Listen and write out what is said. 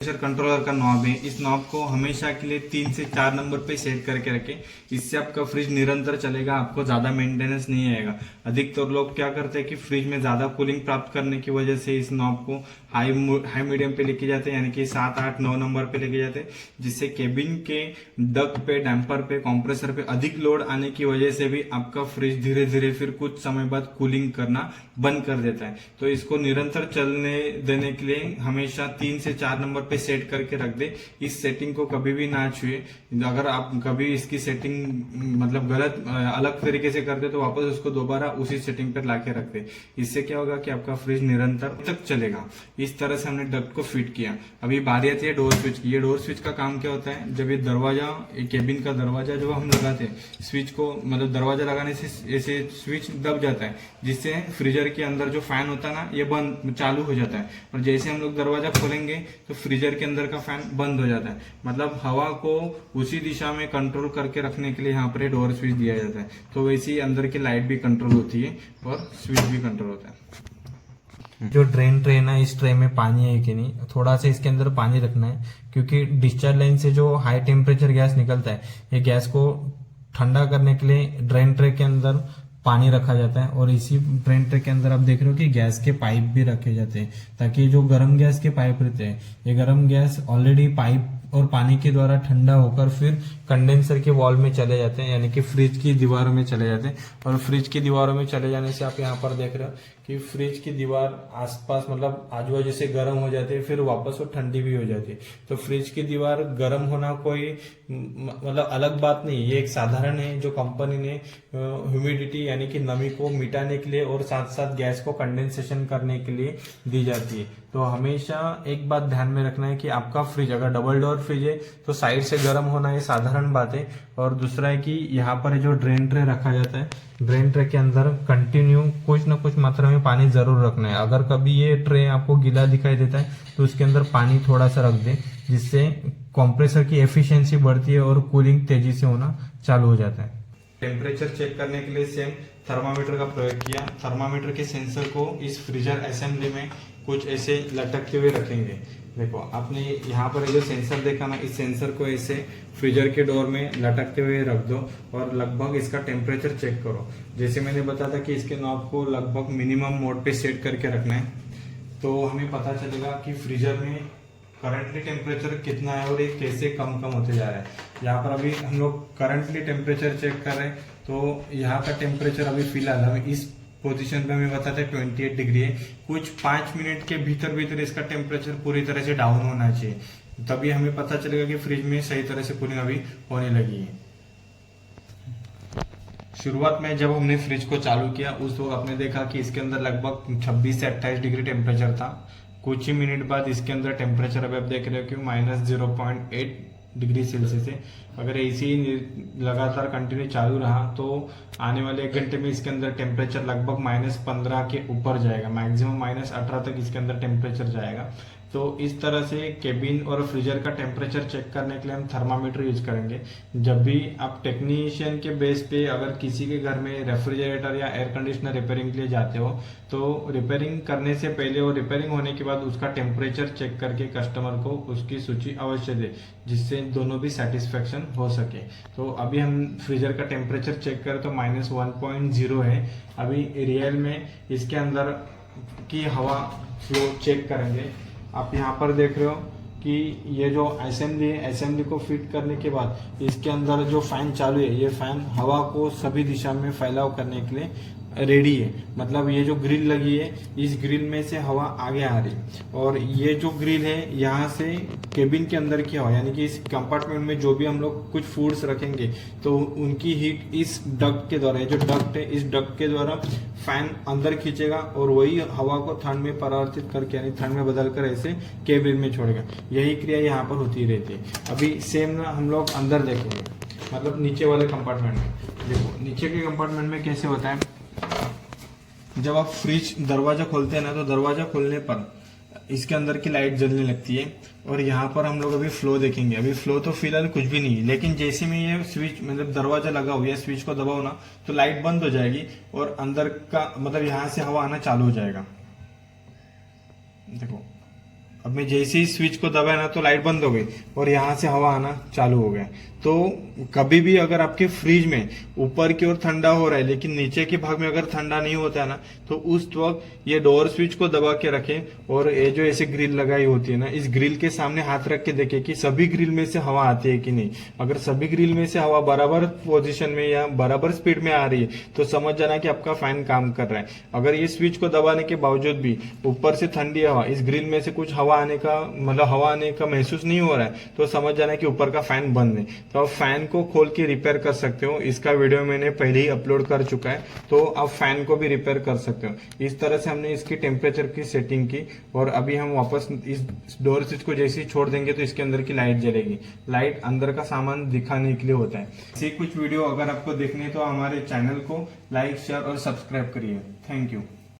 Pressure controller का knob है। इस नॉब को हमेशा के लिए 3 से 4 नंबर पे सेट करके रखें। इससे आपका फ्रिज निरंतर चलेगा, आपको ज़्यादा मेंटेनेंस नहीं आएगा। अधिकतर लोग क्या करते हैं कि फ्रिज में ज़्यादा कूलिंग प्राप्त करने की वजह से इस नॉब को हाई मीडियम पे लेके जाते हैं, यानी कि 7, 8, 9 नंबर पे लेके जाते हैं, जिससे केबिन के डक्ट पे, डैम्पर पे, कंप्रेसर पे अधिक लोड आने की वजह से भी आपका फ्रिज धीरे धीरे फिर कुछ समय बाद कूलिंग करना बंद कर देता है। तो इसको निरंतर चलने देने के लिए हमेशा 3 से 4 नंबर पे सेट करके रख दे। इस सेटिंग को कभी भी ना छुए। अगर आप कभी इसकी सेटिंग मतलब गलत अलग तरीके से करते तो वापस उसको दोबारा उसी सेटिंग पर लाके रख दे। इससे क्या होगा कि आपका फ्रिज निरंतर तक चलेगा। इस तरह से हमने डक्ट को फिट किया। अभी बारी आती है डोर स्विच की। ये डोर स्विच का काम क्या होता है, जब ये दरवाजा, केबिन का दरवाजा जब हम लगाते हैं, स्विच को मतलब दरवाजा लगाने से ऐसे स्विच दब जाता है, जिससे फ्रीजर के अंदर जो फैन होता है ना, ये बंद चालू हो जाता है। और जैसे हम लोग दरवाजा खोलेंगे तो फ्रीजर के अंदर का फैन बंद हो जाता है। मतलब हवा को उसी दिशा में कंट्रोल करके रखने के लिए यहाँ पर डोर स्विच दिया जाता है। तो वैसे ही अंदर की लाइट भी कंट्रोल होती है और स्विच भी कंट्रोल होता है। जो ड्रेन ट्रे ना, इस ट्रे में पानी है कि नहीं, थोड़ा सा इसके अंदर पानी रखना है, क्योंकि डिस्चार्ज लाइन से जो हाई टेम्परेचर गैस निकलता है, ये गैस को ठंडा करने के लिए ड्रेन ट्रे के अंदर पानी रखा जाता है। और इसी ड्रेन ट्रे के अंदर आप देख रहे हो कि गैस के पाइप भी रखे जाते हैं, ताकि जो गर्म गैस के पाइप रहते हैं, ये गर्म गैस ऑलरेडी पाइप और पानी के द्वारा ठंडा होकर फिर कंडेंसर के वॉल में चले जाते हैं, यानी कि फ्रिज की दीवारों में चले जाते हैं। और फ्रिज की दीवारों में चले जाने से आप यहाँ पर देख रहे हो कि फ्रिज की दीवार आसपास मतलब आजू बाजू से गर्म हो जाती है, फिर वापस वो ठंडी भी हो जाती है। तो फ्रिज की दीवार गर्म होना कोई मतलब अलग बात नहीं, ये एक साधारण है जो कंपनी ने ह्यूमिडिटी यानी कि नमी को मिटाने के लिए और साथ साथ गैस को कंडेंसेशन करने के लिए दी जाती है। तो हमेशा एक बात ध्यान में रखना है कि आपका फ्रिज अगर डबल डोर फ्रिज है तो साइड से गर्म होना ये साधारण बात है। और दूसरा है कि यहाँ पर जो ड्रेन ट्रे रखा जाता है, ड्रेन ट्रे के अंदर कंटिन्यू कुछ न कुछ मात्रा में पानी जरूर रखना है। अगर कभी ये ट्रे आपको गीला दिखाई देता है तो उसके अंदर पानी थोड़ा सा रख दे, जिससे कंप्रेसर की एफिशिएंसी बढ़ती है और कूलिंग तेजी से होना चालू हो जाता है। टेम्परेचर चेक करने के लिए सेम थर्मामीटर का प्रयोग किया। थर्मामीटर के सेंसर को इस फ्रीजर असेंबली में कुछ ऐसे लटकते हुए रखेंगे। देखो आपने यहाँ पर जो सेंसर देखा ना, इस सेंसर को ऐसे फ्रीजर के डोर में लटकते हुए रख दो और लगभग इसका टेम्परेचर चेक करो। जैसे मैंने बताया था कि इसके नॉब को लगभग मिनिमम मोड पे सेट करके रखना है, तो हमें पता चलेगा कि फ्रीजर में करंटली टेम्परेचर कितना है और ये कैसे कम होते जा रहा है। यहाँ पर अभी हम लोग करंटली टेम्परेचर चेक कर रहे हैं, तो यहाँ का टेम्परेचर अभी फिलहाल हमें इस पोजीशन पे हमें बताते हैं 28 डिग्री है। कुछ 5 मिनट के भीतर इसका टेम्परेचर पूरी तरह से डाउन होना चाहिए, तभी हमें पता चलेगा कि फ्रिज में सही तरह से कूलिंग अभी होने लगी है। शुरुआत में जब हमने फ्रिज को चालू किया उस वक्त आपने देखा कि इसके अंदर लगभग 26 से 28 डिग्री टेम्परेचर था। कुछ ही मिनट बाद इसके अंदर टेम्परेचर अभी आप देख रहे हो कि -0.8 डिग्री सेल्सियस है। अगर ऐसे ही लगातार कंटिन्यू चालू रहा तो आने वाले 1 घंटे में इसके अंदर टेम्परेचर लगभग -15 के ऊपर जाएगा, मैक्सिमम -18 तक इसके अंदर टेम्परेचर जाएगा। तो इस तरह से केबिन और फ्रीजर का टेम्परेचर चेक करने के लिए हम थर्मामीटर यूज करेंगे। जब भी आप टेक्नीशियन के बेस पे अगर किसी के घर में रेफ्रिजरेटर या एयर कंडीशनर रिपेयरिंग के लिए जाते हो तो रिपेयरिंग करने से पहले और रिपेयरिंग होने के बाद उसका टेम्परेचर चेक करके कस्टमर को उसकी सूची अवश्य दे, जिससे दोनों भी सेटिस्फेक्शन हो सके। तो अभी हम फ्रीजर का टेम्परेचर चेक करें तो -1.0 है। अभी रियल में इसके अंदर की हवा फ्लो चेक करेंगे। आप यहाँ पर देख रहे हो कि ये जो असेंबली है, असेंबली को फिट करने के बाद इसके अंदर जो फैन चालू है, ये फैन हवा को सभी दिशा में फैलाव करने के लिए रेडी है। मतलब ये जो ग्रिल लगी है, इस ग्रिल में से हवा आगे आ रही है और ये जो ग्रिल है यहाँ से केबिन के अंदर की हवा, यानी कि इस कंपार्टमेंट में जो भी हम लोग कुछ फूड्स रखेंगे तो उनकी हीट इस डक्ट के द्वारा, जो डक्ट है इस डक्ट के द्वारा फैन अंदर खींचेगा और वही हवा को ठंड में परावर्तित करके यानी ठंड में बदल कर ऐसे केबिन में छोड़ेगा। यही क्रिया यहाँ पर होती रहती है। अभी सेम ना हम लोग अंदर देखेंगे, मतलब नीचे वाले कंपार्टमेंट में। देखो नीचे के कंपार्टमेंट में कैसे होता है, जब आप फ्रिज दरवाजा खोलते हैं ना तो दरवाजा खोलने पर इसके अंदर की लाइट जलने लगती है। और यहाँ पर हम लोग अभी फ्लो देखेंगे। अभी फ्लो तो फिलहाल कुछ भी नहीं है, लेकिन जैसे में ये स्विच मतलब दरवाजा लगा हुआ है, स्विच को दबाओ ना तो लाइट बंद हो जाएगी और अंदर का मतलब यहाँ से हवा आना चालू हो जाएगा। देखो अब मैं जैसे ही स्विच को दबाया ना तो लाइट बंद हो गई और यहाँ से हवा आना चालू हो गया। तो कभी भी अगर आपके फ्रिज में ऊपर की ओर ठंडा हो रहा है लेकिन नीचे के भाग में अगर ठंडा नहीं होता है ना, तो उस वक्त ये डोर स्विच को दबा के रखें और ये जो ऐसे ग्रिल लगाई होती है ना, इस ग्रिल के सामने हाथ रख के देखें कि सभी ग्रिल में से हवा आती है कि नहीं। अगर सभी ग्रिल में से हवा बराबर पोजीशन में या बराबर स्पीड में आ रही है तो समझ जाना कि आपका फैन काम कर रहा है। अगर ये स्विच को दबाने के बावजूद भी ऊपर से ठंडी हवा, इस ग्रिल में से कुछ हवा आने का मतलब हवा आने का महसूस नहीं हो रहा है तो समझ जाना कि ऊपर का फैन बंद है। तो आप फैन को खोल के रिपेयर कर सकते हो, इसका वीडियो मैंने पहले ही अपलोड कर चुका है, तो आप फैन को भी रिपेयर कर सकते हो। इस तरह से हमने इसकी टेम्परेचर की सेटिंग की और अभी हम वापस इस डोर स्विच को जैसे ही छोड़ देंगे तो इसके अंदर की लाइट जलेगी। लाइट अंदर का सामान दिखाने के लिए होता है। ऐसी कुछ वीडियो अगर आपको देखनी है तो हमारे चैनल को लाइक, शेयर और सब्सक्राइब करिए। Thank you.